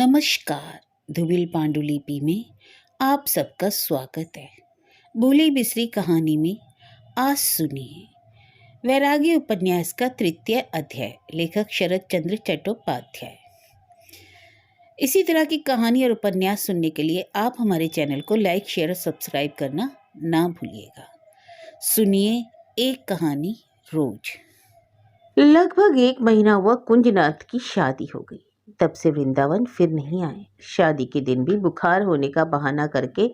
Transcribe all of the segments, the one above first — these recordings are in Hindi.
नमस्कार। धुबिल पांडुलिपि में आप सबका स्वागत है। भूली बिसरी कहानी में आज सुनिए वैराग्य उपन्यास का तृतीय अध्याय। लेखक शरद चंद्र चट्टोपाध्याय। इसी तरह की कहानी और उपन्यास सुनने के लिए आप हमारे चैनल को लाइक, शेयर और सब्सक्राइब करना ना भूलिएगा। सुनिए एक कहानी रोज। लगभग 1 महीना हुआ कुंजनाथ की शादी हो गई। तब से वृंदावन फिर नहीं आए। शादी के दिन भी बुखार होने का बहाना करके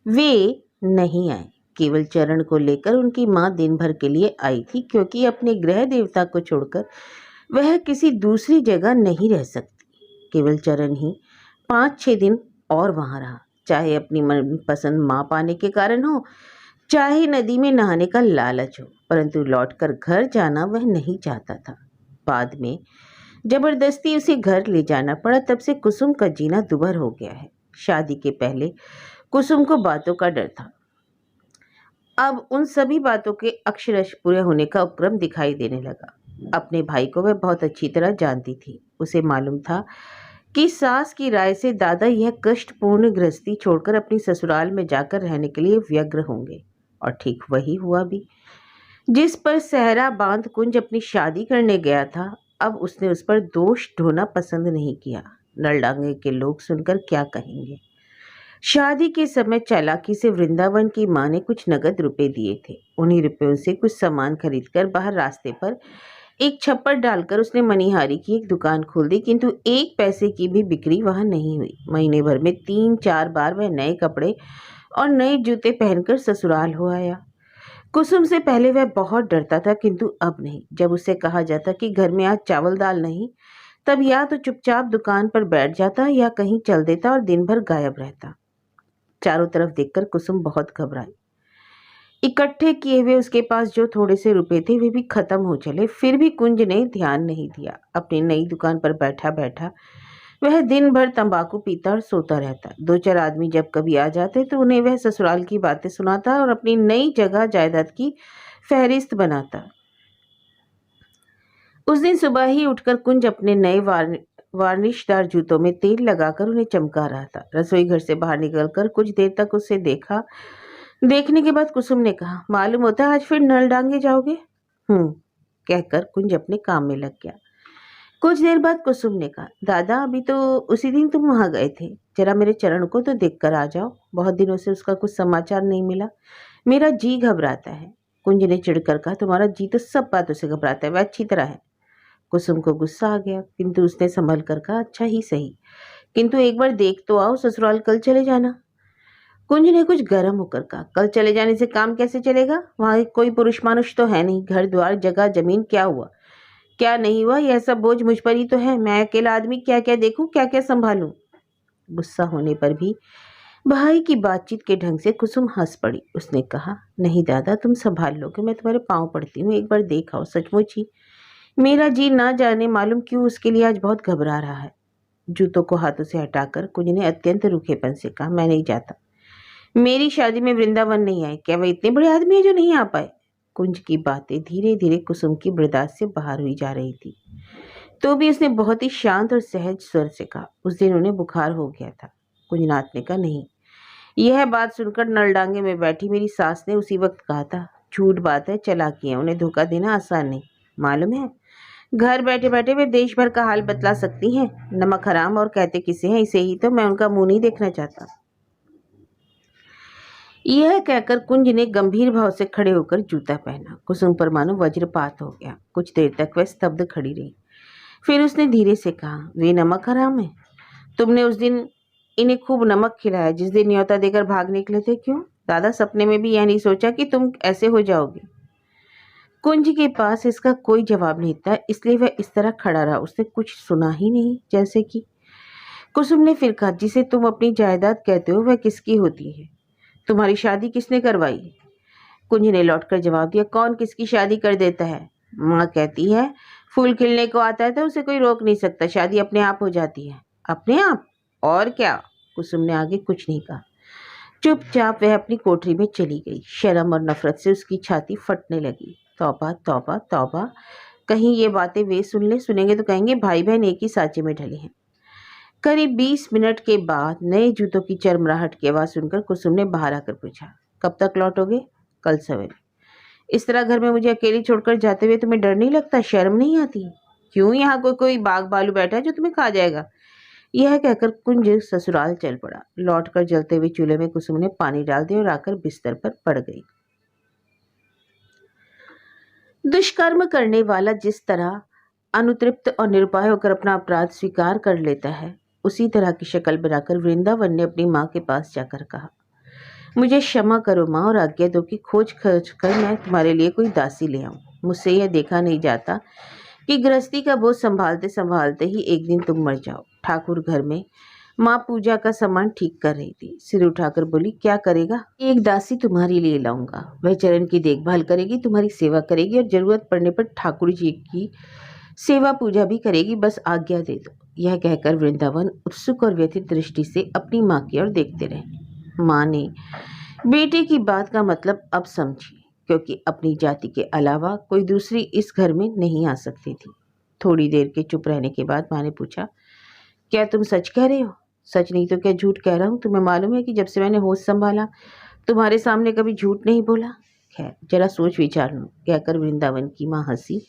वे नहीं आए। केवल चरण को लेकर उनकी माँ दिन भर के लिए आई थी, क्योंकि अपने गृह देवता को छोड़कर वह किसी दूसरी जगह नहीं रह सकती। केवल चरण ही 5-6 दिन और वहां रहा, चाहे अपनी मनपसंद माँ पाने के कारण हो, चाहे नदी में नहाने का लालच हो, परंतु लौटकर घर जाना वह नहीं चाहता था। बाद में जबरदस्ती उसे घर ले जाना पड़ा। तब से कुसुम का जीना दुभर हो गया है। शादी के पहले कुसुम को बातों का डर था। अब उन सभी बातों के अक्षरश पूरे होने का उपक्रम दिखाई देने लगा। अपने भाई को वह बहुत अच्छी तरह जानती थी। उसे मालूम था कि सास की राय से दादा यह कष्टपूर्ण गृहस्थी छोड़कर अपनी ससुराल में जाकर रहने के लिए व्यग्र होंगे, और ठीक वही हुआ भी। जिस पर सहरा बांध कुंज अपनी शादी करने गया था, अब उसने उस पर दोष ढोना पसंद नहीं किया। नलडांगे के लोग सुनकर क्या कहेंगे। शादी के समय चालाकी से वृंदावन की माँ ने कुछ नगद रुपए दिए थे। उन्हीं रुपयों से कुछ सामान खरीदकर बाहर रास्ते पर एक छप्पर डालकर उसने मनिहारी की एक दुकान खोल दी, किंतु 1 पैसे की भी बिक्री वहां नहीं हुई। महीने भर में 3-4 बार वह नए कपड़े और नए जूते पहनकर ससुराल हो आया। कुसुम से पहले वह बहुत डरता था, किंतु अब नहीं। जब उसे कहा जाता कि घर में आज चावल दाल नहीं, तब या तो चुपचाप दुकान पर बैठ जाता या कहीं चल देता और दिन भर गायब रहता। चारों तरफ देखकर कुसुम बहुत घबराई। इकट्ठे किए हुए उसके पास जो थोड़े से रुपए थे वे भी खत्म हो चले। फिर भी कुंज ने ध्यान नहीं दिया। अपनी नई दुकान पर बैठा बैठा वह दिन भर तंबाकू पीता और सोता रहता। 2-4 आदमी जब कभी आ जाते तो उन्हें वह ससुराल की बातें सुनाता और अपनी नई जगह जायदाद की फहरिस्त बनाता। उस दिन सुबह ही उठकर कुंज अपने नए वार्निशदार जूतों में तेल लगाकर उन्हें चमका रहा था। रसोई घर से बाहर निकलकर कुछ देर तक उसे देखा। देखने के बाद कुसुम ने कहा, मालूम होता है आज फिर नल डांगे जाओगे? कहकर कुंज अपने काम में लग गया। कुछ देर बाद कुसुम ने कहा, दादा अभी तो उसी दिन तुम वहां गए थे, जरा मेरे चरण को तो देख कर आ जाओ। बहुत दिनों से उसका कुछ समाचार नहीं मिला। मेरा जी घबराता है। कुंज ने चिढ़कर कहा, तुम्हारा जी तो सब बातों से घबराता है, वह अच्छी तरह है। कुसुम को गुस्सा आ गया, किंतु उसने संभल कर कहा, अच्छा ही सही, किंतु एक बार देख तो आओ। ससुराल कल चले जाना। कुंज ने कुछ गर्म होकर कहा, कल चले जाने से काम कैसे चलेगा? वहां कोई पुरुष मानुष तो है नहीं। घर द्वार जगह जमीन क्या हुआ क्या नहीं हुआ, यह सब बोझ मुझ पर ही तो है। मैं अकेला आदमी क्या क्या देखूं, क्या क्या संभालूं। गुस्सा होने पर भी भाई की बातचीत के ढंग से कुसुम हंस पड़ी। उसने कहा, नहीं दादा तुम संभाल लोगे, मैं तुम्हारे पांव पड़ती हूँ, एक बार देख आओ। सचमुच ही मेरा जी ना जाने मालूम क्यों उसके लिए आज बहुत घबरा रहा है। जूतों को हाथों से हटाकर कुंज ने अत्यंत रूखेपन से कहा, मैं नहीं जाता। मेरी शादी में वृंदावन नहीं आए। क्या वह इतने बड़े आदमी है जो नहीं आ पाए? कुंज की बातें धीरे धीरे कुसुम की बर्दाश्त से बाहर हुई जा रही थी, तो भी उसने बहुत ही शांत और सहज स्वर से कहा, उस दिन उन्हें बुखार हो गया था। कुंजनाथ ने कहा, नहीं। यह बात सुनकर नलडांगे में बैठी मेरी सास ने उसी वक्त कहा था, झूठ बात है, चालाकी है, उन्हें धोखा देना आसान नहीं। मालूम है, घर बैठे बैठे वे देश भर का हाल बतला सकती हैं। नमक हराम और कहते किसे हैं, इसे ही तो मैं उनका मुंह नहीं देखना चाहता। यह कहकर कुंज ने गंभीर भाव से खड़े होकर जूता पहना। कुसुम पर मानो वज्रपात हो गया। कुछ देर तक वह स्तब्ध खड़ी रही। फिर उसने धीरे से कहा, वे नमक हराम है। तुमने उस दिन इन्हें खूब नमक खिलाया जिस दिन न्योता देकर भाग निकले थे। क्यों दादा, सपने में भी यह नहीं सोचा कि तुम ऐसे हो जाओगे? कुंज के पास इसका कोई जवाब नहीं था, इसलिए वह इस तरह खड़ा रहा। उसने कुछ सुना ही नहीं। जैसे कि कुसुम ने फिर कहा, जिसे तुम अपनी जायदाद कहते हो वह किसकी होती है? तुम्हारी शादी किसने करवाई? कुंज ने लौटकर जवाब दिया, कौन किसकी शादी कर देता है? माँ कहती है फूल खिलने को आता है तो उसे कोई रोक नहीं सकता, शादी अपने आप हो जाती है। अपने आप? और क्या? कुसुम ने आगे कुछ नहीं कहा। चुपचाप वह अपनी कोठरी में चली गई। शर्म और नफरत से उसकी छाती फटने लगी। तौबा तौबा तौबा, कहीं ये बातें वे सुन ले। सुनेंगे तो कहेंगे भाई बहन एक ही सांचे में ढले हैं। करीब 20 मिनट के बाद नए जूतों की चरमराहट की आवाज़ सुनकर कुसुम ने बाहर आकर पूछा, कब तक लौटोगे? कल सवेरे। इस तरह घर में मुझे अकेली छोड़कर जाते हुए तुम्हें डर नहीं लगता, शर्म नहीं आती? क्यों, यहाँ कोई कोई बाग भालू बैठा है जो तुम्हें खा जाएगा? यह कहकर कुंज ससुराल चल पड़ा। लौटकर जलते हुए चूल्हे में कुसुम ने पानी डाल दिया और आकर बिस्तर पर पड़ गई। दुष्कर्म करने वाला जिस तरह अनुतृप्त और निरुपाय होकर अपना अपराध स्वीकार कर लेता है, उसी तरह की शक्ल बनाकर वृंदावन ने अपनी माँ के पास जाकर कहा, मुझे क्षमा करो माँ और आज्ञा दो कि खोज खर्च कर मैं तुम्हारे लिए कोई दासी ले आऊं। मुझसे यह देखा नहीं जाता कि गृहस्थी का बोझ संभालते संभालते ही एक दिन तुम मर जाओ। ठाकुर घर में माँ पूजा का सामान ठीक कर रही थी। सिर उठाकर बोली, क्या करेगा? एक दासी तुम्हारे लिए लाऊंगा। वह चरण की देखभाल करेगी, तुम्हारी सेवा करेगी और जरूरत पड़ने पर ठाकुर जी की सेवा पूजा भी करेगी। बस आज्ञा दे दो। यह कहकर वृंदावन उत्सुक और व्यथित दृष्टि से अपनी माँ की ओर देखते रहे। माँ ने बेटे की बात का मतलब अब समझी, क्योंकि अपनी जाति के अलावा कोई दूसरी इस घर में नहीं आ सकती थी। थोड़ी देर के चुप रहने के बाद माँ ने पूछा, क्या तुम सच कह रहे हो? सच नहीं तो क्या झूठ कह रहा हूँ? तुम्हें मालूम है कि जब से मैंने होश संभाला तुम्हारे सामने कभी झूठ नहीं बोला। खैर, जरा सोच विचार लो, कहकर वृंदावन की माँ हंसी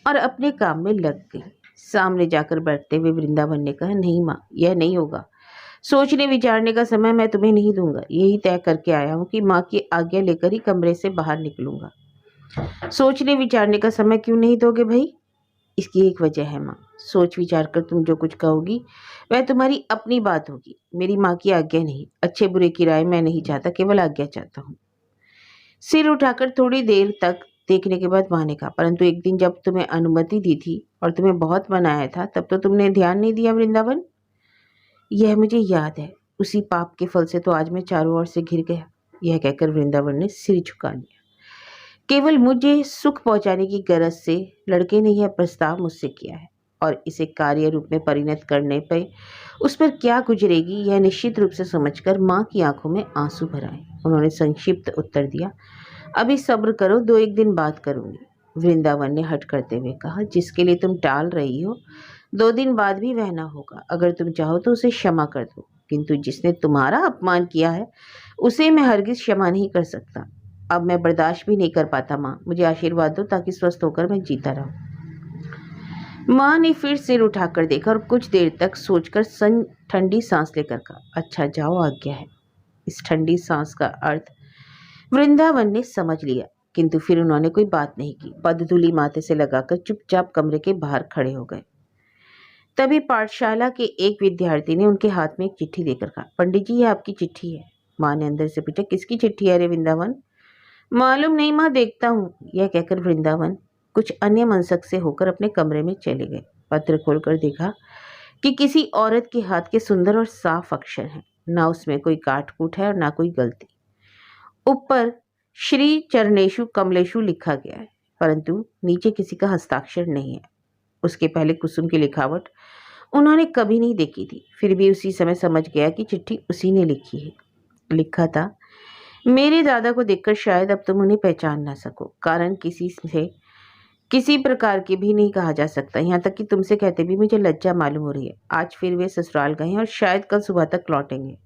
और अपने काम में लग गई। सामने जाकर बैठते हुए वृंदावन ने कहा, नहीं माँ, यह नहीं होगा। सोचने विचारने का समय मैं तुम्हें नहीं दूंगा। यही तय करके आया हूँ कि माँ की आज्ञा लेकर ही कमरे से बाहर निकलूंगा। सोचने विचारने का समय क्यों नहीं दोगे भाई? इसकी एक वजह है माँ। सोच विचार कर तुम जो कुछ कहोगी वह तुम्हारी अपनी बात होगी, मेरी माँ की आज्ञा नहीं। अच्छे बुरे की राय मैं नहीं चाहता, केवल आज्ञा चाहता हूँ। सिर उठाकर थोड़ी देर तक देखने के बाद माँ ने कहा, परंतु एक दिन जब तुम्हें अनुमति दी थी और तुम्हें बहुत मनाया था, तब तो तुमने ध्यान नहीं दिया वृंदावन। यह मुझे याद है। उसी पाप के फल से तो आज मैं चारों ओर से घिर गया। यह कहकर वृंदावन ने सिर झुका लिया। केवल मुझे सुख पहुंचाने की गरज से लड़के ने यह प्रस्ताव मुझसे किया है और इसे कार्य रूप में परिणत करने पर उस पर क्या गुजरेगी यह निश्चित रूप से समझकर माँ की आंखों में आंसू भर आए। उन्होंने संक्षिप्त उत्तर दिया, अभी सब्र करो, 2-1 दिन बात करूंगी। वृंदावन ने हट करते हुए कहा, जिसके लिए तुम टाल रही हो 2 दिन बाद भी वह ना होगा। अगर तुम चाहो तो उसे क्षमा कर दो, किंतु जिसने तुम्हारा अपमान किया है उसे मैं हरगिज क्षमा नहीं कर सकता। अब मैं बर्दाश्त भी नहीं कर पाता माँ, मुझे आशीर्वाद दो ताकि स्वस्थ होकर मैं जीता रहूं। माँ ने फिर सिर उठाकर देखा और कुछ देर तक सोचकर ठंडी सांस लेकर कहा, अच्छा जाओ, आज्ञा है। इस ठंडी सांस का अर्थ वृंदावन ने समझ लिया, किंतु फिर उन्होंने कोई बात नहीं की। पदधूलि माथे से लगाकर चुपचाप कमरे के बाहर खड़े हो गए। तभी पाठशाला के एक विद्यार्थी ने उनके हाथ में एक चिट्ठी देकर कहा, पंडित जी, यह आपकी चिट्ठी है। माँ ने अंदर से पूछा, किसकी चिट्ठी है रे वृंदावन? मालूम नहीं माँ, देखता हूँ। यह कहकर वृंदावन कुछ अन्य मनसक से होकर अपने कमरे में चले गए। पत्र खोलकर देखा कि किसी औरत के हाथ के सुंदर और साफ अक्षर हैं। ना उसमें कोई काट कूट है और ना कोई गलती। ऊपर श्री चरणेशु कमलेशु लिखा गया है, परंतु नीचे किसी का हस्ताक्षर नहीं है। उसके पहले कुसुम की लिखावट उन्होंने कभी नहीं देखी थी, फिर भी उसी समय समझ गया कि चिट्ठी उसी ने लिखी है। लिखा था, मेरे दादा को देखकर शायद अब तुम उन्हें पहचान ना सको, कारण किसी से किसी प्रकार के भी नहीं कहा जा सकता। यहाँ तक कि तुमसे कहते भी मुझे लज्जा मालूम हो रही है। आज फिर वे ससुराल गए हैं और शायद कल सुबह तक लौटेंगे,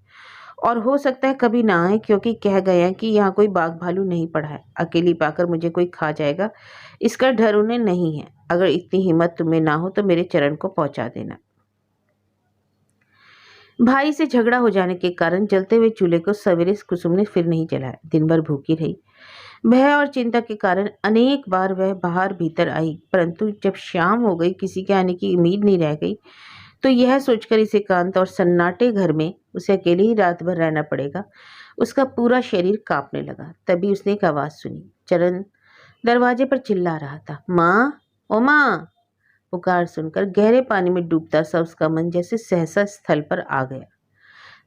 और हो सकता है कभी ना आए, क्योंकि कह गए हैं कि यहाँ कोई बाघ भालू नहीं पड़ा है। अकेली पाकर मुझे कोई खा जाएगा इसका डर उन्हें नहीं है। अगर इतनी हिम्मत तुम्हें ना हो तो मेरे चरण को पहुंचा देना। भाई से झगड़ा हो जाने के कारण जलते हुए चूल्हे को सवेरे कुसुम ने फिर नहीं जलाया। दिन भर भूखी रही। भय और चिंता के कारण अनेक बार वह बाहर भीतर आई, परंतु जब शाम हो गई, किसी के आने की उम्मीद नहीं रह गई, तो यह सोचकर इस एकांत और सन्नाटे घर में उसे अकेले ही रात भर रहना पड़ेगा, उसका पूरा शरीर कांपने लगा। तभी उसने एक आवाज़ सुनी। चरण दरवाजे पर चिल्ला रहा था, माँ, ओ माँ। पुकार सुनकर गहरे पानी में डूबता सा उसका मन जैसे सहसा स्थल पर आ गया।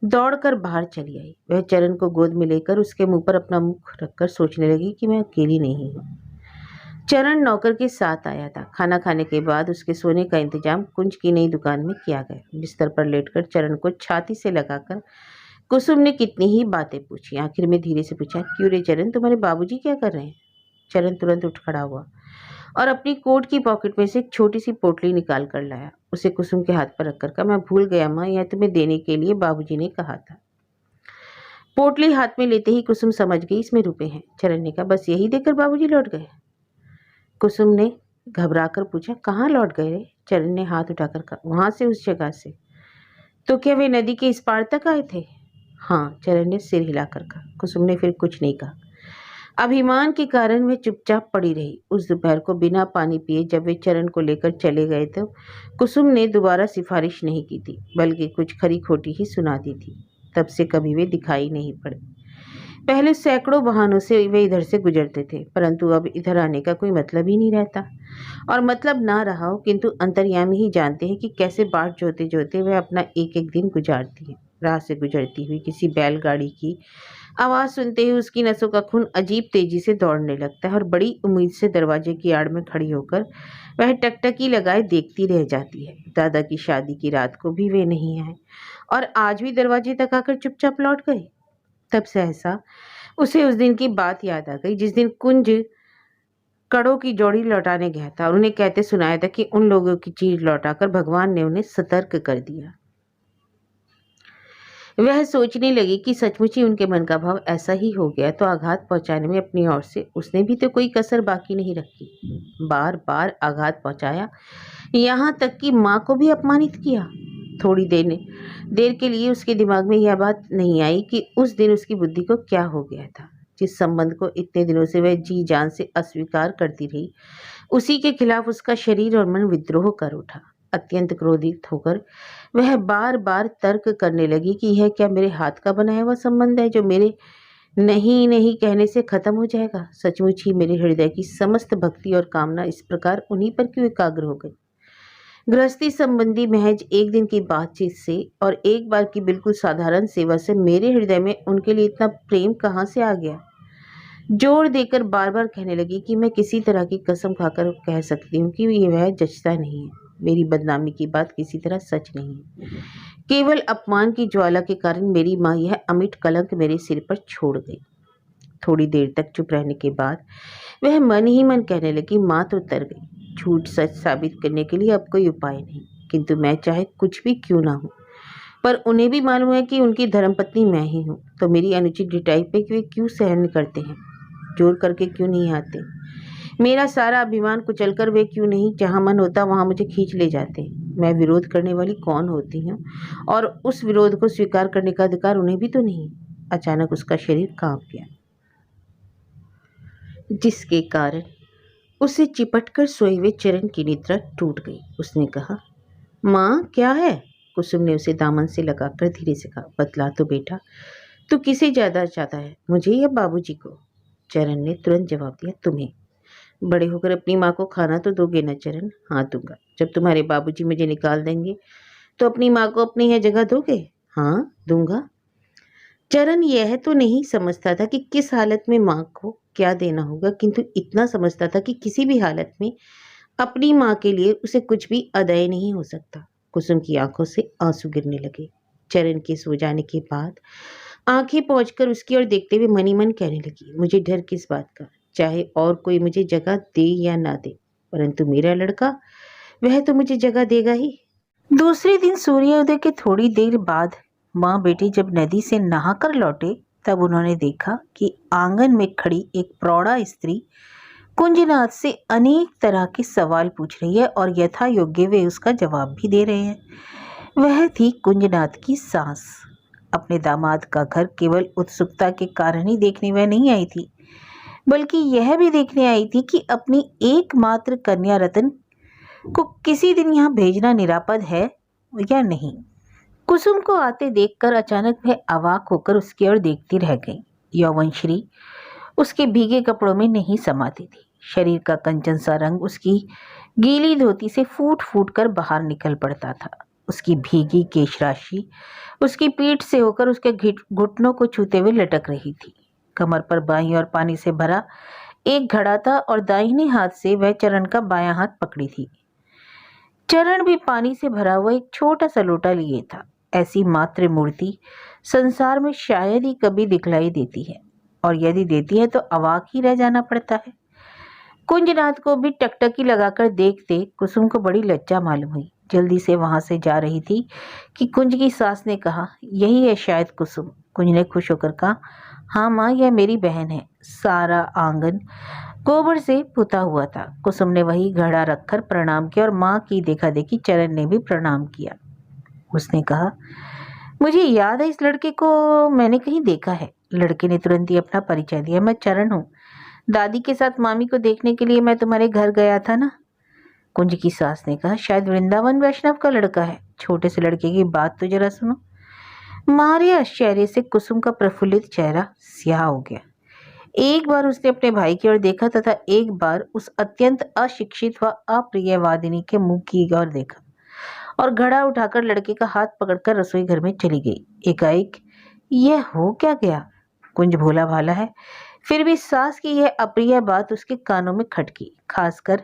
दौड़कर बाहर चली आई। वह चरण को गोद में लेकर उसके मुंह पर अपना मुख रखकर सोचने लगी कि मैं अकेली नहीं हूँ। चरण नौकर के साथ आया था। खाना खाने के बाद उसके सोने का इंतजाम कुंज की नई दुकान में किया गया। बिस्तर पर लेटकर चरण को छाती से लगाकर कुसुम ने कितनी ही बातें पूछी। आखिर में धीरे से पूछा, क्यों रे चरण, तुम्हारे बाबूजी क्या कर रहे हैं? चरण तुरंत उठ खड़ा हुआ और अपनी कोट की पॉकेट में से एक छोटी सी पोटली निकाल कर लाया। उसे कुसुम के हाथ पर रखकर कहा, मैं भूल गया माँ, यह तुम्हें देने के लिए बाबूजी ने कहा था। पोटली हाथ में लेते ही कुसुम समझ गई इसमें रुपए हैं। चरण ने कहा, बस यही देकर बाबूजी लौट गए? कुसुम ने घबराकर पूछा, कहाँ लौट गए रे? चरण ने हाथ उठाकर कहा, वहां से, उस जगह से। तो क्या वे नदी के इस पार तक आए थे? हाँ, चरण ने सिर हिलाकर कहा। कुसुम ने फिर कुछ नहीं कहा। अभिमान के कारण वह चुपचाप पड़ी रही। उस दोपहर को बिना पानी पिए जब वे चरण को लेकर चले गए तो कुसुम ने दोबारा सिफारिश नहीं की थी, बल्कि कुछ खरी खोटी ही सुना दी थी। तब से कभी वे दिखाई नहीं पड़े। पहले सैकड़ों बहानों से वे इधर से गुजरते थे, परंतु अब इधर आने का कोई मतलब ही नहीं रहता। और मतलब ना रहा हो, किंतु अंतर्यामी ही जानते हैं कि कैसे बाट जोते जोते वह अपना एक एक दिन गुजारती है। राह से गुजरती हुई किसी बैलगाड़ी की आवाज़ सुनते ही उसकी नसों का खून अजीब तेजी से दौड़ने लगता है और बड़ी उम्मीद से दरवाजे की आड़ में खड़ी होकर वह टकटकी लगाए देखती रह जाती है। दादा की शादी की रात को भी वे नहीं आए और आज भी दरवाजे तक आकर चुपचाप लौट गए। तब सहसा उसे उस दिन की बात याद आ गई जिस दिन कुंज कड़ों की जोड़ी लौटाने गया था और उन्हें कहते सुनाया था कि उन लोगों की चीज लौटाकर भगवान ने उन्हें सतर्क कर दिया। वह सोचने लगी कि सचमुच ही उनके मन का भाव ऐसा ही हो गया तो आघात पहुंचाने में अपनी ओर से उसने भी तो कोई कसर बाकी नहीं रखी। बार बार आघात पहुंचाया, यहाँ तक कि माँ को भी अपमानित किया। थोड़ी देर के लिए उसके दिमाग में यह बात नहीं आई कि उस दिन उसकी बुद्धि को क्या हो गया था। जिस संबंध को इतने दिनों से वह जी जान से अस्वीकार करती रही, उसी के खिलाफ उसका शरीर और मन विद्रोह कर उठा। अत्यंत क्रोधित होकर वह बार बार तर्क करने लगी कि यह क्या मेरे हाथ का बनाया हुआ संबंध है जो मेरे नहीं नहीं कहने से खत्म हो जाएगा? सचमुच ही मेरे हृदय की समस्त भक्ति और कामना इस प्रकार उन्हीं पर क्यों एकाग्र हो गई? गृहस्थी संबंधी महज एक दिन की बातचीत से और एक बार की बिल्कुल साधारण सेवा से मेरे हृदय में उनके लिए इतना प्रेम कहाँ से आ गया? जोर देकर बार बार कहने लगी कि मैं किसी तरह की कसम खाकर कह सकती हूँ कि ये वह जचता नहीं है। मेरी बदनामी की बात किसी तरह सच नहीं है। केवल अपमान की ज्वाला के कारण मेरी माँ यह अमिट कलंक मेरे सिर पर छोड़ गई। थोड़ी देर तक चुप रहने के बाद वह मन ही मन कहने लगी, माँ तो उतर गई। झूठ सच साबित करने के लिए अब कोई उपाय नहीं, किंतु मैं चाहे कुछ भी क्यों ना हूँ, पर उन्हें भी मालूम है कि उनकी धर्मपत्नी मैं ही हूँ, तो मेरी अनुचित ढिठाई पे वे क्यों सहन करते हैं? जोर करके क्यों नहीं आते? मेरा सारा अभिमान कुचलकर वे क्यों नहीं जहाँ मन होता वहाँ मुझे खींच ले जाते? मैं विरोध करने वाली कौन होती हूँ और उस विरोध को स्वीकार करने का अधिकार उन्हें भी तो नहीं। अचानक उसका शरीर कांप गया, जिसके कारण उसे चिपटकर सोए हुए चरण की निद्रा टूट गई। उसने कहा, माँ क्या है? कुसुम ने उसे दामन से लगाकर धीरे से कहा, बतला तो बेटा, तू किसे ज्यादा चाहता है, मुझे या बाबूजी को? चरण ने तुरंत जवाब दिया, तुम्हें। बड़े होकर अपनी माँ को खाना तो दोगे ना चरण? हाँ दूंगा। जब तुम्हारे बाबूजी मुझे निकाल देंगे तो अपनी माँ को अपनी यह जगह दोगे? हाँ दूंगा। चरण यह तो नहीं समझता था कि किस हालत में माँ को क्या देना होगा, किंतु इतना समझता था कि किसी भी हालत में अपनी माँ के लिए उसे कुछ भी अदेय नहीं हो सकता। कुसुम की आंखों से आंसू गिरने लगे। चरण के सो जाने के बाद आंखें पहुंचकर उसकी ओर देखते हुए मन ही मन कहने लगी, मुझे डर किस बात का? चाहे और कोई मुझे जगह दे या ना दे, परंतु मेरा लड़का, वह तो मुझे जगह देगा ही। दूसरे दिन सूर्योदय के थोड़ी देर बाद माँ बेटी जब नदी से नहाकर लौटे तब उन्होंने देखा कि आंगन में खड़ी एक प्रौढ़ा स्त्री कुंजनाथ से अनेक तरह के सवाल पूछ रही है और यथा योग्य वे उसका जवाब भी दे रहे हैं। वह थी कुंजनाथ की सास। अपने दामाद का घर केवल उत्सुकता के कारण ही देखने वह नहीं आई थी, बल्कि यह भी देखने आई थी कि अपनी एकमात्र कन्या रतन को किसी दिन यहाँ भेजना निरापद है या नहीं। कुसुम को आते देखकर अचानक वह अवाक होकर उसकी ओर देखती रह गई। यौवनश्री उसके भीगे कपड़ों में नहीं समाती थी। शरीर का कंचन सा रंग उसकी गीली धोती से फूट फूट कर बाहर निकल पड़ता था। उसकी भीगी केश राशि उसकी पीठ से होकर उसके घुटनों को छूते हुए लटक रही थी। कमर पर बाईं ओर पानी से भरा एक घड़ा था और दाहिने हाथ से वह चरण का बायां हाथ पकड़ी थी। चरण भी पानी से भरा हुआ एक छोटा सा लोटा लिए था। ऐसी मातृ मूर्ति संसार में शायद ही कभी दिखलाई देती है, और यदि देती है तो अवाक ही रह जाना पड़ता है। कुंजनाथ को भी टकटकी लगाकर देखते कुसुम को बड़ी लज्जा मालूम हुई। जल्दी से वहां से जा रही थी कि कुंज की सास ने कहा, यही है शायद कुसुम। कुंज ने खुश होकर कहा, हाँ माँ, यह मेरी बहन है। सारा आंगन गोबर से पुता हुआ था। कुसुम ने वही घड़ा रखकर प्रणाम किया और माँ की देखा देखी चरण ने भी प्रणाम किया। उसने कहा, मुझे याद है, इस लड़के को मैंने कहीं देखा है। लड़के ने तुरंत ही अपना परिचय दिया, मैं चरण हूँ। दादी के साथ मामी को देखने के लिए मैं तुम्हारे घर गया था ना। कुंज की सास ने कहा, शायद वृंदावन वैष्णव का लड़का है। छोटे से लड़के की बात तो जरा सुनो। मारे आश्चर्य से कुसुम का प्रफुल्लित चेहरा स्याह हो गया। एक बार उसने अपने भाई की ओर देखा तथा एक बार उस अत्यंत अशिक्षित व अप्रिय वादिनी के मुंह की ओर देखा और घड़ा उठाकर लड़के का हाथ पकड़कर रसोई घर में चली गई। एकाएक यह हो क्या गया? कुंज भोला भाला है, फिर भी सास की यह अप्रिय बात उसके कानों में खटकी, खासकर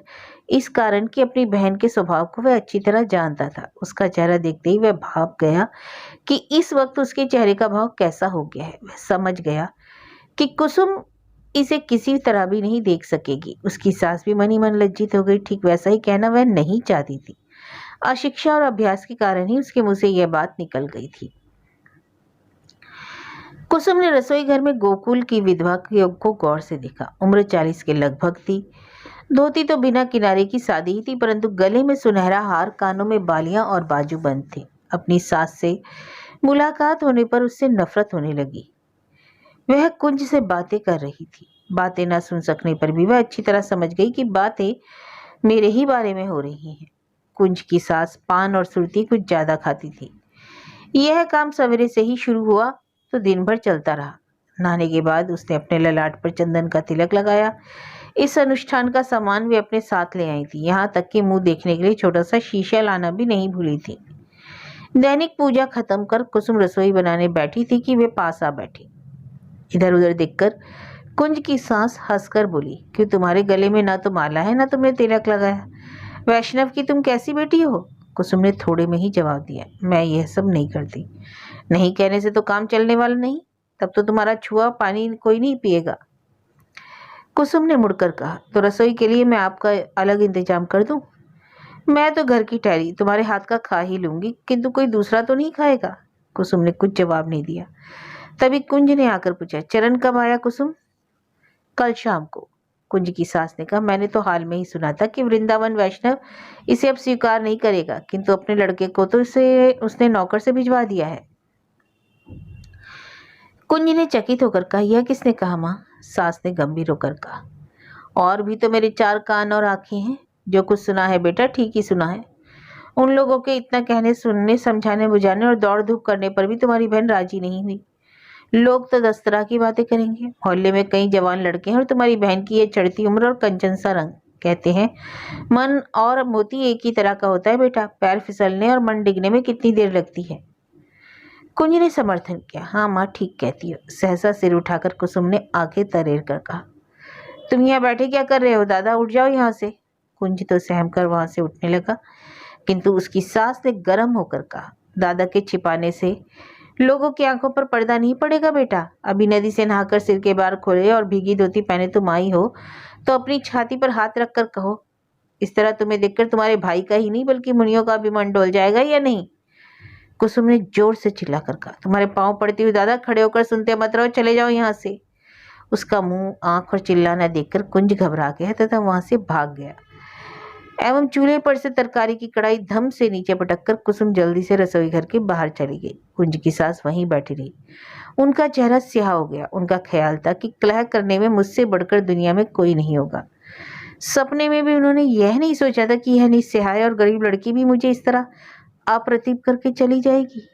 इस कारण कि अपनी बहन के स्वभाव को वह अच्छी तरह जानता था। उसका चेहरा देखते ही वह भाप गया कि इस वक्त उसके चेहरे का भाव कैसा हो गया है। वह समझ गया कि कुसुम इसे किसी तरह भी नहीं देख सकेगी। उसकी सास भी मन ही मन लज्जित हो गई। ठीक वैसा ही कहना वह नहीं चाहती थी। अशिक्षा और अभ्यास के कारण ही उसके मुंह से यह बात निकल गई थी। कुसुम ने रसोई घर में गोकुल की विधवा को गौर से देखा। उम्र 40 के लगभग थी। धोती तो बिना किनारे की सादी ही थी, परंतु गले में सुनहरा हार, कानों में बालियां और बाजू बंद थे। अपनी सास से मुलाकात होने पर उससे नफरत होने लगी। वह कुंज से बातें कर रही थी। बातें ना सुन सकने पर भी वह अच्छी तरह समझ गई कि बातें मेरे ही बारे में हो रही हैं। कुंज की सास पान और सुरती कुछ ज्यादा खाती थी। यह काम सवेरे से ही शुरू हुआ तो दिन भर चलता रहा। नहाने के बाद उसने अपने ललाट पर चंदन का तिलक लगाया। इस अनुष्ठान का सामान वे अपने साथ ले आई थी। यहाँ तक कि मुंह देखने के लिए छोटा सा शीशा लाना भी नहीं भूली थी। दैनिक पूजा खत्म कर कुसुम रसोई बनाने बैठी थी कि वे पास आ बैठी। इधर उधर देखकर कुंज की सास हंसकर बोली, क्यों, तुम्हारे गले में ना तो माला है ना तुमने तिलक लगाया। वैष्णव की तुम कैसी बेटी हो? कुसुम ने थोड़े में ही जवाब दिया, मैं यह सब नहीं करती। नहीं कहने से तो काम चलने वाला नहीं, तब तो तुम्हारा छुआ पानी कोई नहीं पिएगा। कुसुम ने मुड़कर कहा, तो रसोई के लिए मैं आपका अलग इंतजाम कर दूं? मैं तो घर की ठहरी तुम्हारे हाथ का खा ही लूंगी, किंतु कोई दूसरा तो नहीं खाएगा। कुसुम ने कुछ जवाब नहीं दिया। तभी कुंज ने आकर पूछा, चरण कब आया कुसुम? कल शाम को। कुंज की सास ने कहा, मैंने तो हाल में ही सुना था कि वृंदावन वैष्णव इसे अब स्वीकार नहीं करेगा, किंतु अपने लड़के को तो इसे उसने नौकर से भिजवा दिया है। कुंज ने चकित होकर कहा, यह किसने कहा माँ? सास ने गंभीर होकर कहा, और भी तो मेरे 4 कान और आंखें हैं। जो कुछ सुना है बेटा ठीक ही सुना है। उन लोगों के इतना कहने, सुनने, समझाने, बुझाने और दौड़ धूप करने पर भी तुम्हारी बहन राजी नहीं हुई। लोग तो 10 तरह की बातें करेंगे। मोहल्ले में कई जवान लड़के हैं और तुम्हारी बहन की ये चढ़ती उम्र और कंचन सा रंग। कहते हैं मन और मोती एक ही तरह का होता है बेटा। पैर फिसलने और मन डिगने में कितनी देर लगती है। कुंज ने समर्थन किया, हाँ माँ ठीक कहती हो। सहसा सिर उठाकर कुसुम ने आंखें तरेर कर कहा, तुम यहाँ बैठे क्या कर रहे हो? दादा उठ जाओ यहाँ से। कुंज तो सहम कर वहां से उठने लगा, किंतु उसकी सास ने गर्म होकर कहा, दादा के छिपाने से लोगों की आंखों पर पर्दा नहीं पड़ेगा बेटा। अभी नदी से नहाकर सिर के बाल खोले और भीगी धोती पहने तुम आई हो तो अपनी छाती पर हाथ रखकर कहो, इस तरह तुम्हें देखकर तुम्हारे भाई का ही नहीं बल्कि मुनियों का भी मन डोल जाएगा या नहीं? कुसुम ने जोर से चिल्लाकर कहा, तुम्हारे पांव पड़ती हुई दादा, खड़े होकर सुनते मत रहो, चले जाओ यहाँ से। उसका मुंह, आंख और चिल्लाना देखकर कुंज घबरा गया तथा वहां से भाग गया एवं चूल्हे पर से तरकारी की कढ़ाई धम से नीचे पटककर कुसुम जल्दी से रसोई घर के बाहर चली गई। कुंज की सास वहीं बैठी रही। उनका चेहरा स्याह हो गया। उनका ख्याल था कि कलह करने में मुझसे बढ़कर दुनिया में कोई नहीं होगा। सपने में भी उन्होंने यह नहीं सोचा था कि यह निस्सहाय और गरीब लड़की भी मुझे इस तरह अप्रतिभ करके चली जाएगी।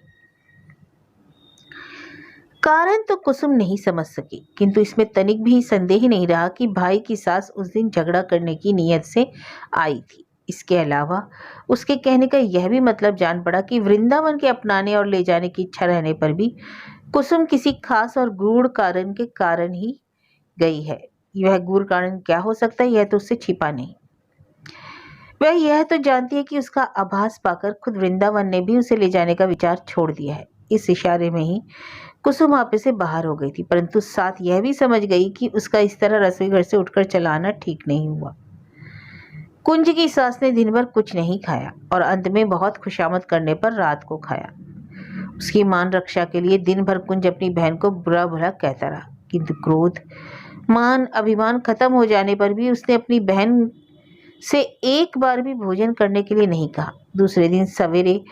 कारण तो कुसुम नहीं समझ सकी, किंतु इसमें तनिक भी संदेह नहीं रहा कि भाई की सास उस दिन झगड़ा करने की नीयत से आई थी। इसके अलावा उसके कहने का यह भी मतलब जान पड़ा कि वृंदावन के अपनाने और ले जाने की इच्छा रहने पर भी कुसुम किसी खास और गूढ़ कारण के कारण ही गई है। यह गूढ़ कारण क्या हो सकता है, यह तो उससे छिपा नहीं। वह यह तो जानती है कि उसका आभास पाकर खुद वृंदावन ने भी उसे ले जाने का विचार छोड़ दिया है। इस इशारे में ही कुसुम आपे से बाहर हो गई थी, परंतु साथ यह भी समझ गई कि उसका इस तरह रसोई घर से उठकर चला आना ठीक नहीं हुआ। कुंज की सास ने दिन भर कुछ नहीं खाया और अंत में बहुत खुशामद करने पर रात को खाया। उसकी मान रक्षा के लिए दिन भर कुंज अपनी बहन को बुरा भला कहता रहा, किंतु क्रोध, मान, अभिमान खत्म हो जाने पर भी उसने अपनी बहन से एक बार भी भोजन करने के लिए नहीं कहा। दूसरे दिन सवेरे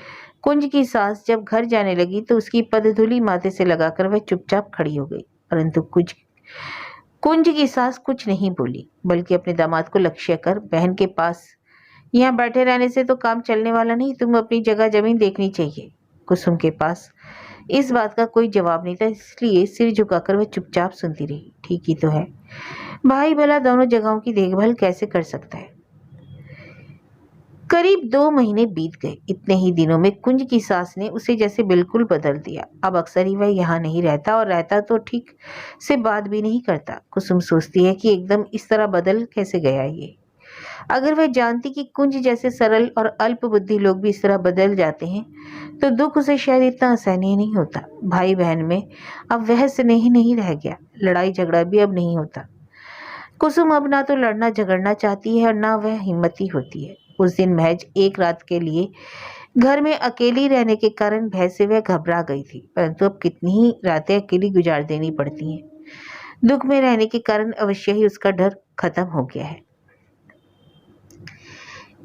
कुंज की सास जब घर जाने लगी तो उसकी पदधूलि माथे से लगाकर वह चुपचाप खड़ी हो गई, परंतु कुंज की सास कुछ नहीं बोली, बल्कि अपने दामाद को लक्ष्य कर बहन के पास, यहाँ बैठे रहने से तो काम चलने वाला नहीं, तुम अपनी जगह जमीन देखनी चाहिए। कुसुम के पास इस बात का कोई जवाब नहीं था, इसलिए सिर झुकाकर वह चुपचाप सुनती रही। ठीक ही तो है, भाई भला दोनों जगहों की देखभाल कैसे कर सकता है। करीब 2 महीने बीत गए। इतने ही दिनों में कुंज की सास ने उसे जैसे बिल्कुल बदल दिया। अब अक्सर ही वह यहाँ नहीं रहता, और रहता तो ठीक से बात भी नहीं करता। कुसुम सोचती है कि एकदम इस तरह बदल कैसे गया ये। अगर वह जानती कि कुंज जैसे सरल और अल्प बुद्धि लोग भी इस तरह बदल जाते हैं तो दुख उसे शायद इतना असहनीय नहीं होता। भाई बहन में अब वह स्नेह नहीं रह गया, लड़ाई झगड़ा भी अब नहीं होता। कुसुम अब ना तो लड़ना झगड़ना चाहती है और ना वह हिम्मती होती है। उस दिन महज एक रात के लिए घर में अकेली रहने के कारण भय से वह घबरा गई थी, परंतु अब कितनी ही रातें अकेली गुजार देनी पड़ती हैं। दुख में रहने के कारण अवश्य ही उसका डर खत्म हो गया है।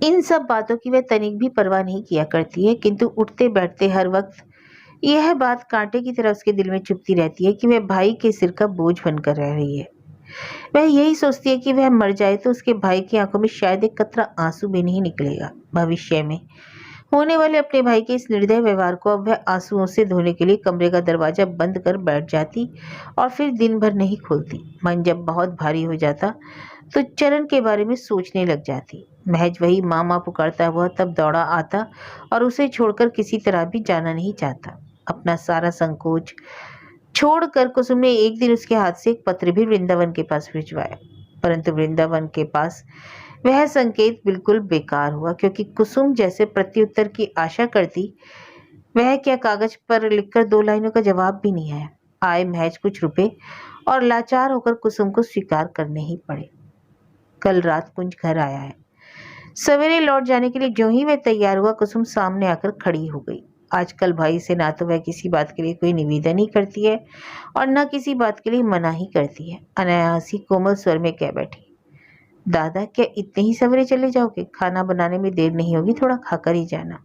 इन सब बातों की वह तनिक भी परवाह नहीं किया करती है, किंतु उठते बैठते हर वक्त यह बात कांटे की तरह उसके दिल में चुभती रहती है कि वह भाई के सिर का बोझ बनकर रह रही है। वह यही सोचती है कि वह मर जाए तो उसके भाई की आंखों में शायद एक कतरा आंसू भी नहीं निकलेगा। भविष्य में होने वाले अपने भाई के इस निर्दय व्यवहार को अब वह आंसुओं से धोने के लिए कमरे का दरवाजा बंद कर बैठ जाती और फिर दिन भर नहीं खोलती। मन जब बहुत भारी हो जाता तो चरण के बारे में सोचने लग जाती। महज वही माँ माँ पुकारता हुआ तब दौड़ा आता और उसे छोड़कर किसी तरह भी जाना नहीं चाहता। अपना सारा संकोच छोड़कर कुसुम ने एक दिन उसके हाथ से एक पत्र भी वृंदावन के पास भिजवाया, परंतु वृंदावन के पास वह संकेत बिल्कुल बेकार हुआ, क्योंकि कुसुम जैसे प्रत्युत्तर की आशा करती वह क्या कागज पर लिखकर 2 लाइनों का जवाब भी नहीं आया। आए महज कुछ रुपए और लाचार होकर कुसुम को स्वीकार करने ही पड़े। कल रात कुंज घर आया है। सवेरे लौट जाने के लिए जो ही वह तैयार हुआ कुसुम सामने आकर खड़ी हो गई। आजकल भाई से ना तो वह किसी बात के लिए कोई निवेदन ही करती है और न किसी बात के लिए मना ही करती है। अनायास ही कोमल स्वर में कह बैठी, दादा क्या इतने ही सवेरे चले जाओगे? खाना बनाने में देर नहीं होगी, थोड़ा खाकर ही जाना।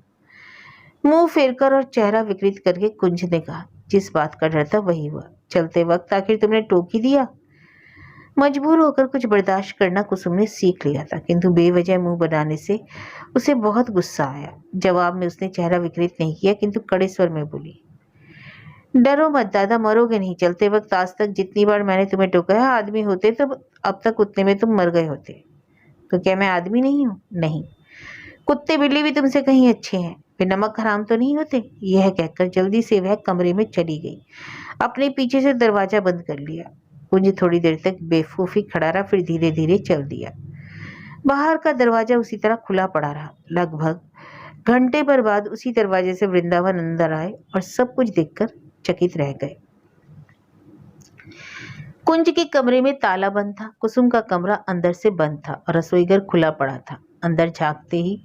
मुंह फेरकर और चेहरा विकृत करके कुंज ने कहा, जिस बात का डर था वही हुआ। चलते वक्त आखिर तुमने टोक ही दिया। मजबूर होकर कुछ बर्दाश्त करना कुसुम ने सीख लिया था, किंतु बेवजह मुंह बनाने से उसे बहुत गुस्सा आया। जवाब में उसने चेहरा विकृत नहीं किया, किंतु कड़े स्वर में बोली, डरो मत दादा, मरोगे नहीं। चलते वक्त आज तक जितनी बार मैंने तुम्हें टोका है, आदमी होते तो अब तक उतने में तुम मर गए होते। तो क्या मैं आदमी नहीं हूँ? नहीं। कुत्ते बिल्ली भी तुमसे कहीं अच्छे हैं, वे नमक हराम तो नहीं होते। यह कहकर जल्दी से वह कमरे में चली गई, अपने पीछे से दरवाजा बंद कर लिया। कुंज थोड़ी देर तक बेवकूफी खड़ा रहा, फिर धीरे धीरे चल दिया। बाहर का दरवाजा उसी तरह खुला पड़ा रहा। लगभग घंटे भर बाद उसी दरवाजे से वृंदावन अंदर आए और सब कुछ देखकर चकित रह गए। कुंज के कमरे में ताला बंद था, कुसुम का कमरा अंदर से बंद था और रसोईघर खुला पड़ा था। अंदर झांकते ही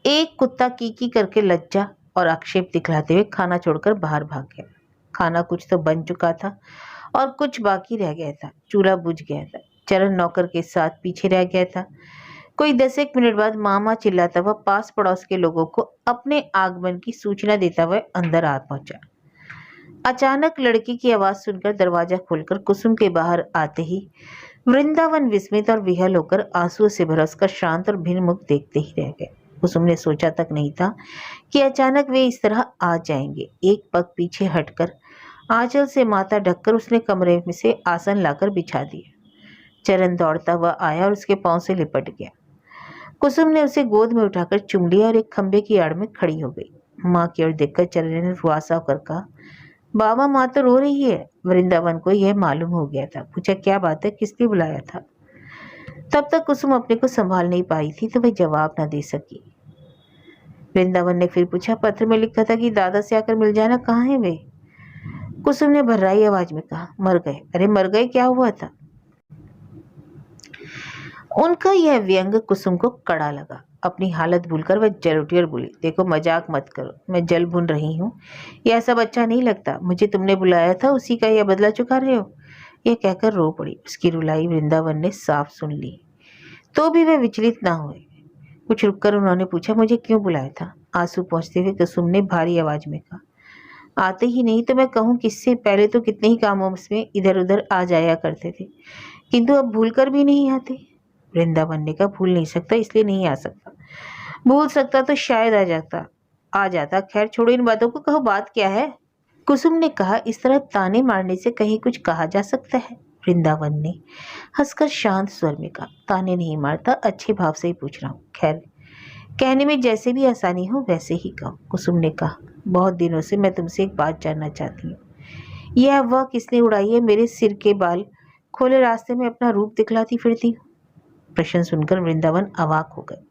एक कुत्ता कीकी करके लज्जा और आक्षेप दिखलाते हुए खाना छोड़कर बाहर भाग गया। खाना कुछ तो बन चुका था और कुछ बाकी रह गया था। चूल्हा बुझ गया था। चरण नौकर के साथ पीछे रह गया था। कोई 10-1 मिनट बाद मामा चिल्लाता हुआ पास पड़ोस के लोगों को अपने आगमन की सूचना देता हुआ अंदर आ पहुंचा। अचानक लड़की की आवाज सुनकर दरवाजा खोलकर कुसुम के बाहर आते ही वृंदावन विस्मित और विहल होकर आंसुओं से भरा उसका शांत और भिन्न मुख देखते ही रह गए। कुसुम ने सोचा तक नहीं था कि अचानक वे इस तरह आ जाएंगे। एक पग पीछे हटकर आंचल से माथा ढककर उसने कमरे में से आसन लाकर बिछा दिया। चरण दौड़ता हुआ आया और उसके पांव से लिपट गया। कुसुम ने उसे गोद में उठाकर चुम लिया और एक खंबे की आड़ में खड़ी हो गई। माँ की ओर देखकर चरण ने रुआसा होकर कहा, बाबा माँ तो रो रही है। वृंदावन को यह मालूम हो गया था। पूछा, क्या बात है, किस लिए बुलाया था? तब तक कुसुम अपने को संभाल नहीं पाई थी तो वह जवाब न दे सकी। वृंदावन ने फिर पूछा, पत्र में लिखा था कि दादा से आकर मिल जाना, कहाँ है वे? कुसुम ने भर्राई आवाज में कहा, मर गए। अरे मर गए, क्या हुआ था? उनका यह व्यंग कुसुम को कड़ा लगा। अपनी हालत भूलकर वह जल उठी और बोली, देखो मजाक मत करो, मैं जल भून रही हूँ, यह सब अच्छा नहीं लगता। मुझे तुमने बुलाया था, उसी का यह बदला चुका रहे हो। यह कहकर रो पड़ी। उसकी रुलाई वृंदावन ने साफ सुन ली, तो भी वे विचलित ना हुए। कुछ रुककर उन्होंने पूछा, मुझे क्यों बुलाया था? आंसू पहुंचते हुए कुसुम ने भारी आवाज में कहा, आते ही नहीं तो मैं कहूँ किससे? पहले तो कितने ही कामों में इधर उधर आ जाया करते थे, किंतु अब भूल कर भी नहीं आते। वृंदावन ने कहा, भूल नहीं सकता इसलिए नहीं आ सकता, भूल सकता तो शायद आ जाता। खैर छोड़ो इन बातों को, कहो बात क्या है? कुसुम ने कहा, इस तरह ताने मारने से कहीं कुछ कहा जा सकता है? वृंदावन ने हंसकर शांत स्वर में कहा, ताने नहीं मारता, अच्छे भाव से ही पूछ रहा हूँ। खैर कहने में जैसे भी आसानी हो वैसे ही कहो। कुसुम ने कहा, बहुत दिनों से मैं तुमसे एक बात जानना चाहती हूँ। यह अफवाह किसने उड़ाई है? मेरे सिर के बाल खोले रास्ते में अपना रूप दिखलाती फिरती हूँ। प्रश्न सुनकर वृंदावन अवाक हो गए।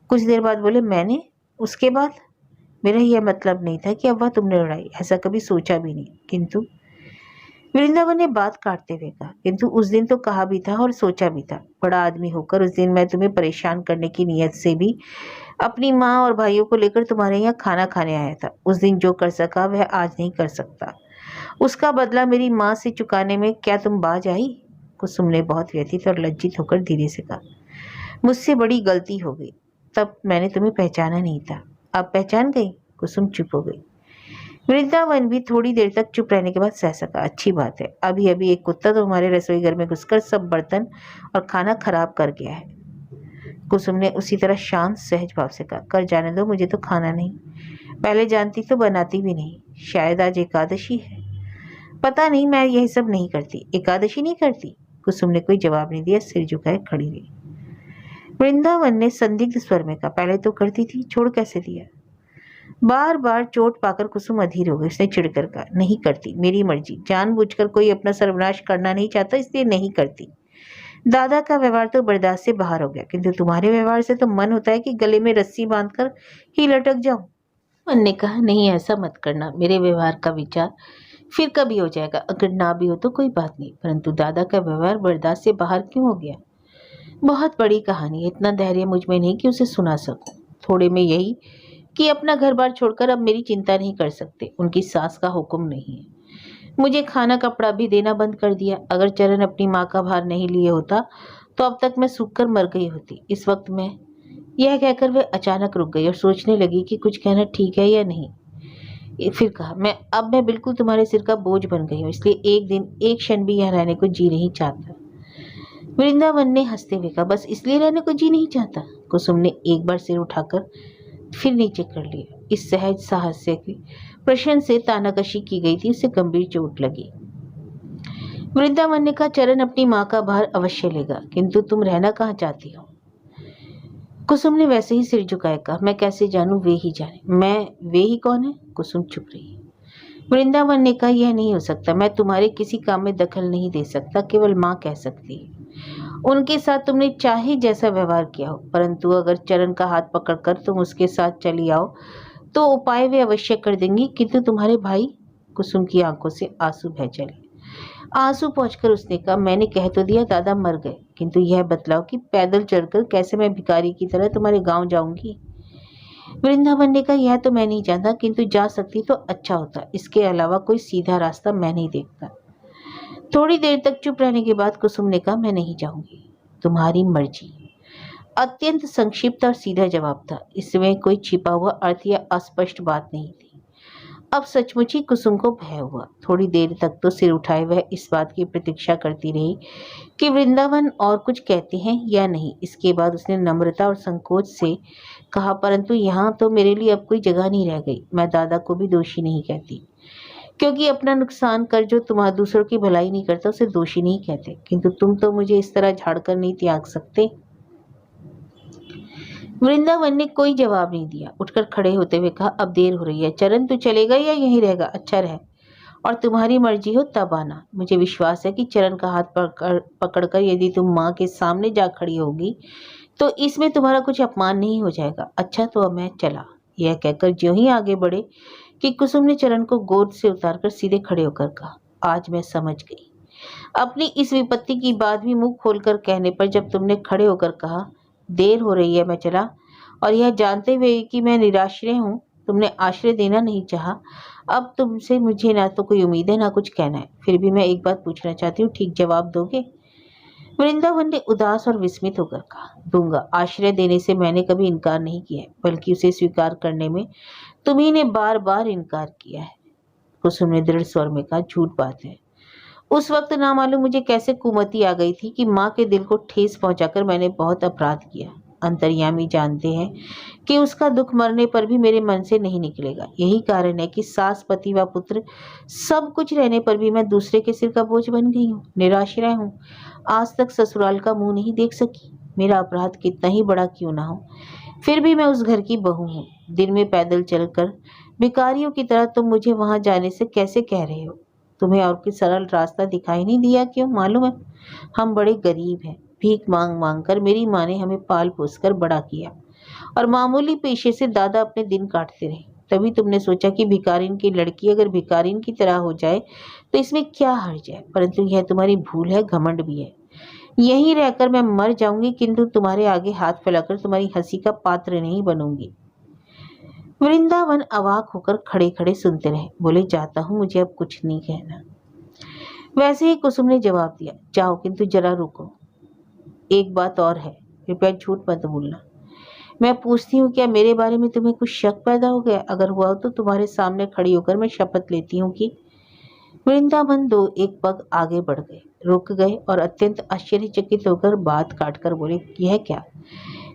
कुछ देर बाद बोले, मैंने? उसके बाद? मेरा यह मतलब नहीं था कि अफवाह तुमने उड़ाई, ऐसा कभी सोचा भी नहीं। किंतु वृंदावन ने बात काटते हुए कहा, किंतु उस दिन तो कहा भी था और सोचा भी था। बड़ा आदमी होकर उस दिन मैं तुम्हें परेशान करने की नीयत से भी अपनी माँ और भाइयों को लेकर तुम्हारे यहाँ खाना खाने आया था। उस दिन जो कर सका वह आज नहीं कर सकता। उसका बदला मेरी माँ से चुकाने में क्या तुम बाज आई? कुसुम ने बहुत व्यथित और लज्जित होकर धीरे से कहा, मुझसे बड़ी गलती हो गई, तब मैंने तुम्हें पहचाना नहीं था। अब पहचान गई? कुसुम चुप हो गई। वृंदावन भी थोड़ी देर तक चुप रहने के बाद सह सका, अच्छी बात है, अभी अभी एक कुत्ता तो हमारे रसोई घर में घुसकर सब बर्तन और खाना खराब कर गया है। कुसुम ने उसी तरह शांत सहज भाव से कहा, कर जाने दो, मुझे तो खाना नहीं, पहले जानती तो बनाती भी नहीं। शायद आज एकादशी है, पता नहीं, मैं यही सब नहीं करती। एकादशी नहीं करती? कुसुम ने कोई जवाब नहीं दिया, सिर झुकाए खड़ी रही। वृंदावन ने संदिग्ध स्वर में कहा, पहले तो करती थी, छोड़ कैसे दिया? बार बार चोट पाकर कुसुम अधीर हो गई। उसने चिढ़कर कहा, नहीं करती, मेरी मर्जी, जानबूझकर कोई अपना सर्वनाश करना नहीं चाहता इसलिए नहीं करती। दादा का व्यवहार तो बर्दाश्त से बाहर हो गया, किंतु तुम्हारे व्यवहार से तो मन होता है कि गले में रस्सी बांधकर ही लटक जाऊं। मन ने कहा, नहीं ऐसा मत करना, मेरे व्यवहार का विचार फिर कभी हो जाएगा, अगर ना भी हो तो कोई बात नहीं, परंतु दादा का व्यवहार बर्दाश्त से बाहर क्यों हो गया? बहुत बड़ी कहानी है, इतना धैर्य मुझ में नहीं कि उसे सुना सकूं। थोड़े में यही कि अपना घर बार छोड़कर अब मेरी चिंता नहीं कर सकते, उनकी सास का हुक्म नहीं है। मुझे खाना कपड़ा भी देना बंद कर दिया। अगर चरण अपनी माँ का भार नहीं लिए होता तो अब तक मैं सूखकर मर गई होती। इस वक्त मैं, यह कहकर वह अचानक रुक गई और सोचने लगी कि कुछ कहना ठीक है या नहीं। फिर कहा, मैं बिल्कुल तुम्हारे सिर का बोझ बन गई हूँ, इसलिए एक दिन एक क्षण भी यहाँ रहने को जी नहीं चाहता। वृंदावन ने हंसते हुए कहा, बस इसलिए रहने को जी नहीं चाहता? कुसुम ने एक बार सिर उठाकर फिर नीचे कर लिया। इस सहज साहस्य की प्रश्न से तानाकशी की गई थी, उसे गंभीर चोट लगी। वृंदावन ने कहा, चरण अपनी माँ का भार अवश्य लेगा, किंतु तुम रहना कहाँ चाहती हो? कुसुम ने वैसे ही सिर झुकाए कहा, मैं कैसे जानूं, वे ही जाने। वे ही कौन है? कुसुम चुप रही। वृंदावन ने कहा, यह नहीं हो सकता, मैं तुम्हारे किसी काम में दखल नहीं दे सकता, केवल माँ कह सकती है। उनके साथ तुमने चाहे जैसा व्यवहार किया हो, परंतु अगर चरण का हाथ पकड़कर तुम उसके साथ चली आओ तो उपाय वे अवश्य कर देंगी। किंतु तुम्हारे भाई? कुसुम की आंखों से आंसू बह चले। आंसू पहुंचकर उसने कहा, मैंने कह तो दिया दादा मर गए, किंतु यह बतलाओ कि पैदल चलकर कैसे मैं भिखारी की तरह तुम्हारे गांव जाऊंगी? वृंदावन ने कहा, यह तो मैं नहीं जानता, किंतु जा सकती तो अच्छा होता, इसके अलावा कोई सीधा रास्ता मैं नहीं देखता। थोड़ी देर तक चुप रहने के बाद कुसुम ने कहा, मैं नहीं जाऊंगी, तुम्हारी मर्जी। अत्यंत संक्षिप्त और सीधा जवाब था, इसमें कोई छिपा हुआ अर्थ या अस्पष्ट बात नहीं थी। अब सचमुच ही कुसुम को भय हुआ। थोड़ी देर तक तो सिर उठाए वह इस बात की प्रतीक्षा करती रही कि वृंदावन और कुछ कहते हैं या नहीं। इसके बाद उसने नम्रता और संकोच से कहा, परंतु यहाँ तो मेरे लिए अब कोई जगह नहीं रह गई। मैं दादा को भी दोषी नहीं कहती, क्योंकि अपना नुकसान कर जो तुम्हारे दूसरों की भलाई नहीं करता उसे दोषी नहीं कहते, किंतु तुम तो मुझे इस तरह झाड़कर नहीं त्याग सकते। वृंदावन ने कोई जवाब नहीं दिया। उठकर खड़े होते हुए कहा, अब देर हो रही है, चरण तू चलेगा या यहीं रहेगा? अच्छा रहे, और तुम्हारी मर्जी हो तब आना। मुझे विश्वास है कि चरण का हाथ पकड़कर यदि तुम माँ के सामने जा खड़ी होगी तो इसमें तुम्हारा कुछ अपमान नहीं हो जाएगा। अच्छा तो अब मैं चला। यह कहकर ज्यों ही आगे बढ़े कि कुसुम ने चरण को गोद से उतारकर सीधे खड़े होकर कहा, आज मैं समझ गई। अपनी इस विपत्ति की बात भी मुंह खोलकर कहने पर जब तुमने खड़े होकर कहा, देर हो रही है मैं चला, और यह जानते हुए कि मैं निराश्रय हूँ, तुमने आश्रय देना नहीं चाहा। अब तुमसे मुझे ना तो कोई उम्मीद है ना कुछ कहना है, फिर भी मैं एक बात पूछना चाहती हूँ, ठीक जवाब दोगे? वृंदावन ने उदास और विस्मित होकर कहा, दूंगा। आश्रय देने से मैंने कभी इनकार नहीं किया है, बल्कि उसे स्वीकार करने में तुम्ही ने बार बार इनकार किया है। कुसुम ने दृढ़ स्वर में कहा, झूठ बात है। उस वक्त ना मालूम मुझे कैसे कुमति आ गई थी कि माँ के दिल को ठेस पहुंचाकर मैंने बहुत अपराध किया। अंतर्यामी जानते हैं कि उसका दुख मरने पर भी मेरे मन से नहीं निकलेगा। यही कारण है कि सास, पति व पुत्र सब कुछ रहने पर भी मैं दूसरे के सिर का बोझ बन गई हूँ, निराश्रय हूँ। आज तक ससुराल का मुंह नहीं देख सकी। मेरा अपराध कितना ही बड़ा क्यों ना हो, फिर भी मैं उस घर की बहू हूँ। दिन में पैदल चलकर भिखारियों की तरह तुम मुझे वहां जाने से कैसे कह रहे हो? तुम्हें और कोई सरल रास्ता दिखाई नहीं दिया? क्यों? मालूम है हम बड़े गरीब हैं। भीख मांग मांग कर मेरी माँ ने हमें पाल पोस कर बड़ा किया और मामूली पेशे से दादा अपने दिन काटते रहे। तभी तुमने सोचा कि भिखारिन की लड़की अगर भिखारिन की तरह हो जाए तो इसमें क्या हर्ज है, परंतु यह तुम्हारी भूल है, घमंड भी है। यहीं रहकर मैं मर जाऊंगी, किंतु तुम्हारे आगे हाथ फैलाकर तुम्हारी हंसी का पात्र नहीं बनूंगी। वृंदावन अवाक होकर खड़े खड़े सुनते रहे। बोले, जाता हूँ, मुझे अब कुछ नहीं कहना। वैसे ही कुसुम ने जवाब दिया, जाओ, किंतु जरा रुको, एक बात और है, कृपया झूठ मत बोलना। मैं पूछती हूँ, क्या मेरे बारे में तुम्हें कुछ शक पैदा हो गया? अगर हुआ हो तो तुम्हारे सामने खड़ी होकर मैं शपथ लेती हूँ कि। वृंदावन दो एक पग आगे बढ़ गए, रुक गए और अत्यंत आश्चर्यचकित होकर बात काटकर बोले, यह क्या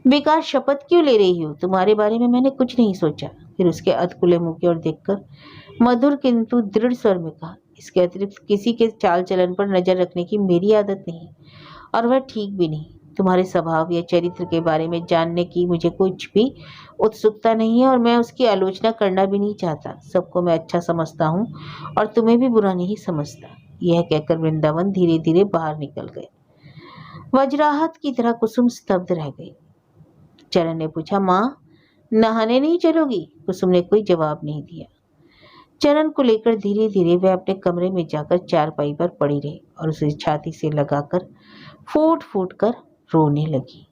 बेकार शपथ क्यों ले रही हो? तुम्हारे बारे में मैंने कुछ नहीं सोचा। फिर उसके अधकुले मुंह की ओर देखकर मधुर किंतु दृढ़ स्वर में कहा, इसके अतिरिक्त किसी के चाल चलन पर नजर रखने की मेरी आदत नहीं, और वह ठीक भी नहीं। तुम्हारे स्वभाव या चरित्र के बारे में जानने की मुझे कुछ भी उत्सुकता नहीं है, और मैं उसकी आलोचना करना भी नहीं चाहता। सबको मैं अच्छा समझता हूँ और तुम्हें भी बुरा नहीं समझता। यह कहकर वृंदावन धीरे धीरे बाहर निकल गए। वज्राहत की तरह कुसुम स्तब्ध रह गई। चरण ने पूछा, माँ, नहाने नहीं चलोगी? कुसुम ने कोई जवाब नहीं दिया। चरण को लेकर धीरे धीरे वह अपने कमरे में जाकर चारपाई पर पड़ी रही और उसे छाती से लगाकर फूट फूट कर रोने लगी।